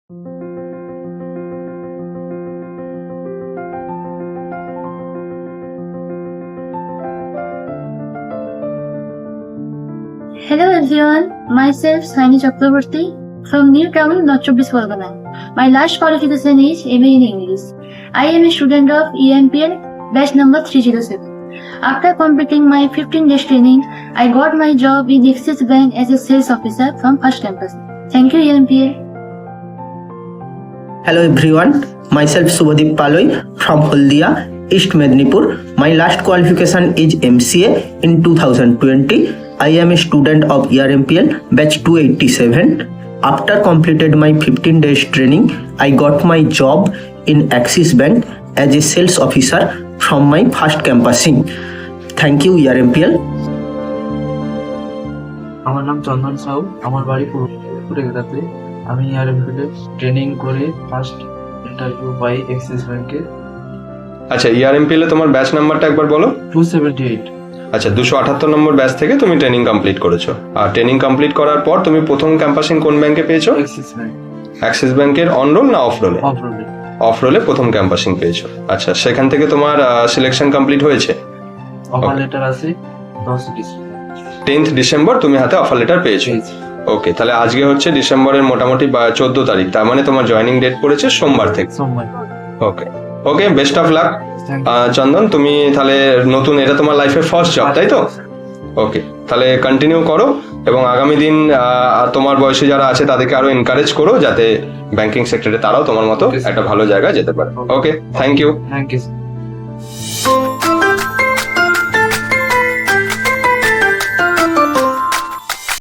Hello everyone, myself Saini Chakraborty from New Town, North Chobbish Pargana. My last qualification is MA in English. I am a student of EMPL batch number 307. After completing my 15 days training, I got my job in Axis Bank as a sales officer from first campus. Thank you EMPL. Hello everyone, myself Subhadeep Paloi from Haldia, East Mednipur. My last qualification is MCA in 2020. I am a student of ERMPL batch 287. After completed my 15 days training, I got my job in Axis Bank as a sales officer from my first campusing. Thank you ERMPL. আমার নাম চন্দন সাউ, আমার বাড়ি পুরুলিয়াতে। আমি ERMPL training করে first interview পাই axis ব্যাংকে। আচ্ছা, ERMPL এ তোমার ব্যাচ নাম্বারটা একবার বলো। 278। আচ্ছা, 278 নম্বর ব্যাচ থেকে তুমি ট্রেনিং কমপ্লিট করেছো। আর ট্রেনিং কমপ্লিট করার পর তুমি প্রথম ক্যাম্পাসিং কোন ব্যাংকে পেয়েছো? Axis bank. অ্যাক্সিস ব্যাংকের অন রোল না অফ রোলে? অফ রোলে। অফ রোলে প্রথম ক্যাম্পাসিং পেয়েছো। আচ্ছা, সেখান থেকে তোমার সিলেকশন কমপ্লিট হয়েছে? অফার লেটার আছে 10 ডিসেম্বর। 10th ডিসেম্বর তুমি হাতে অফার লেটার পেয়েছো। ওকে, তাহলে আজকে হচ্ছে ডিসেম্বরের মোটামুটি 14 তারিখ, তার মানে তোমার জয়েনিং ডেট পড়েছে সোমবার থেকে। সোমবার। ওকে ওকে, বেস্ট অফ লাক চন্দন। তুমি তাহলে নতুন, এটা তোমার লাইফের ফার্স্ট জব, তাই তো? ওকে, তাহলে কন্টিনিউ করো এবং আগামী দিন তোমার বয়সে যারা আছে তাদেরকে আরো এনকারেজ করো যাতে ব্যাংকিং সেক্টরে তারাও তোমার মতো একটা ভালো জায়গায় যেতে পারে। Okay, thank you. Thank you.